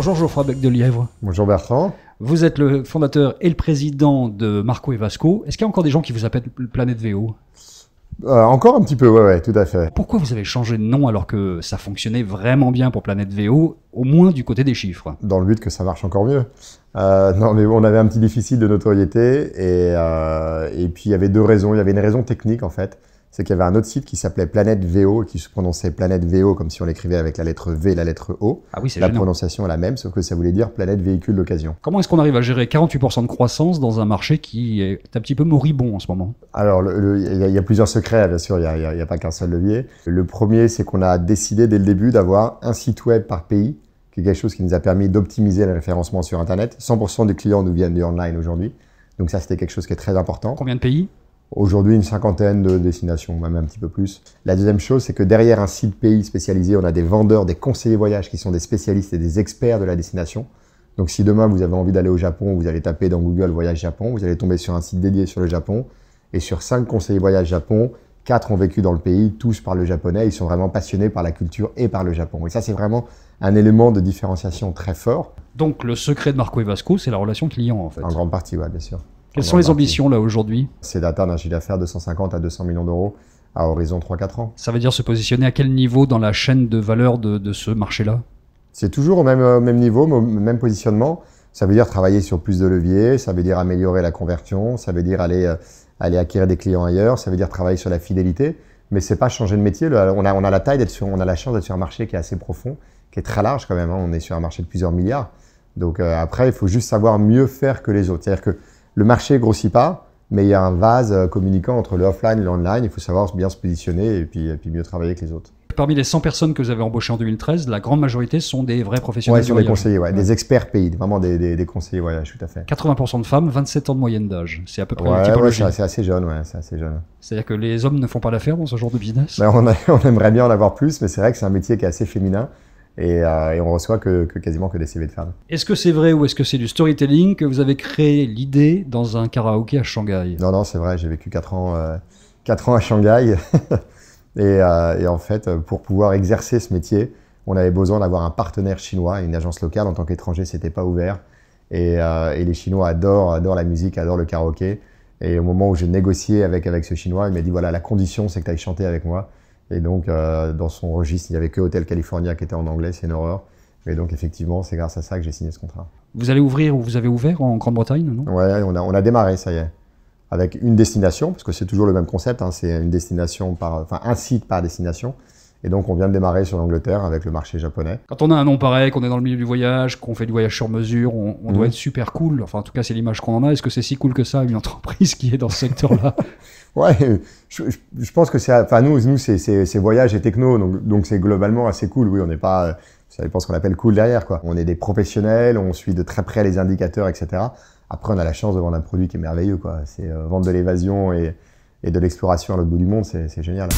Bonjour Geoffroy Bec-de-Lièvre. Bonjour Bertrand. Vous êtes le fondateur et le président de Marco et Vasco. Est-ce qu'il y a encore des gens qui vous appellent Planète VO? Encore un petit peu, ouais, tout à fait. Pourquoi vous avez changé de nom alors que ça fonctionnait vraiment bien pour Planète VO, au moins du côté des chiffres? Dans le but que ça marche encore mieux. Non, mais on avait un petit déficit de notoriété et puis il y avait deux raisons. Il y avait une raison technique en fait. C'est qu'il y avait un autre site qui s'appelait Planète VO, qui se prononçait Planète VO comme si on l'écrivait avec la lettre V et la lettre O. Ah oui, c'est La gênant. prononciation est la même, sauf que ça voulait dire Planète Véhicule d'occasion. Comment est-ce qu'on arrive à gérer 48% de croissance dans un marché qui est un petit peu moribond en ce moment? Alors, il y a plusieurs secrets, bien sûr, il n'y a pas qu'un seul levier. Le premier, c'est qu'on a décidé dès le début d'avoir un site web par pays, qui est quelque chose qui nous a permis d'optimiser le référencement sur Internet. 100% des clients nous viennent du online aujourd'hui, donc ça, c'était quelque chose qui est très important. Combien de pays? Aujourd'hui, une cinquantaine de destinations, même un petit peu plus. La deuxième chose, c'est que derrière un site pays spécialisé, on a des vendeurs, des conseillers voyages qui sont des spécialistes et des experts de la destination. Donc si demain vous avez envie d'aller au Japon, vous allez taper dans Google Voyage Japon, vous allez tomber sur un site dédié sur le Japon. Et sur 5 conseillers voyage Japon, 4 ont vécu dans le pays, tous parlent le japonais, ils sont vraiment passionnés par la culture et par le Japon. Et ça, c'est vraiment un élément de différenciation très fort. Donc le secret de Marco et Vasco, c'est la relation client en fait. En grande partie, ouais, bien sûr. Quelles sont les ambitions là aujourd'hui? C'est d'atteindre un chiffre d'affaires de 150 à 200 millions d'euros à horizon 3-4 ans. Ça veut dire se positionner à quel niveau dans la chaîne de valeur de ce marché-là? C'est toujours au même niveau, au même positionnement. Ça veut dire travailler sur plus de leviers, ça veut dire améliorer la conversion, ça veut dire aller acquérir des clients ailleurs, ça veut dire travailler sur la fidélité. Mais c'est pas changer de métier. On a la taille on a la chance d'être sur un marché qui est assez profond, qui est très large quand même. On est sur un marché de plusieurs milliards. Donc après, il faut juste savoir mieux faire que les autres. C'est-à-dire que le marché grossit pas, mais il y a un vase communicant entre le offline et l'online. Il faut savoir bien se positionner et puis mieux travailler avec les autres. Parmi les 100 personnes que vous avez embauchées en 2013, la grande majorité sont des vrais professionnels du Sur voyage. des conseillers, des experts pays, vraiment des conseillers voyage, tout à fait. 80% de femmes, 27 ans de moyenne d'âge. C'est à peu près la Ouais, typologie. c'est assez jeune, c'est assez jeune. C'est-à-dire que les hommes ne font pas l'affaire dans ce genre de business? Ben, on aimerait bien en avoir plus, mais c'est vrai que c'est un métier qui est assez féminin. Et on reçoit quasiment que des CV de femmes. Est-ce que c'est vrai ou est-ce que c'est du storytelling que vous avez créé l'idée dans un karaoké à Shanghai? Non, c'est vrai, j'ai vécu 4 ans à Shanghai. et en fait, pour pouvoir exercer ce métier, on avait besoin d'avoir un partenaire chinois, une agence locale. En tant qu'étranger, c'était pas ouvert. Et les Chinois adorent la musique, adorent le karaoké. Et au moment où j'ai négocié avec ce Chinois, il m'a dit voilà, la condition, c'est que tu ailles chanter avec moi. Et donc, dans son registre, il n'y avait que Hotel California qui était en anglais, c'est une horreur. Et donc, effectivement, c'est grâce à ça que j'ai signé ce contrat. Vous allez ouvrir ou vous avez ouvert en Grande-Bretagne, non? Ouais, on a démarré, ça y est. Avec une destination, parce que c'est toujours le même concept, hein, c'est une destination un site par destination. Et donc, on vient de démarrer sur l'Angleterre avec le marché japonais. Quand on a un nom pareil, qu'on est dans le milieu du voyage, qu'on fait du voyage sur mesure, on doit être super cool. Enfin, en tout cas, c'est l'image qu'on en a. Est-ce que c'est si cool que ça, une entreprise qui est dans ce secteur-là? Ouais, je pense que nous, c'est voyage et techno, donc c'est globalement assez cool. Oui, on n'est pas, ça dépend ce qu'on appelle cool derrière, quoi. On est des professionnels, on suit de très près les indicateurs, etc. Après, on a la chance de vendre un produit qui est merveilleux, quoi. C'est vendre de l'évasion et de l'exploration à l'autre bout du monde, c'est génial.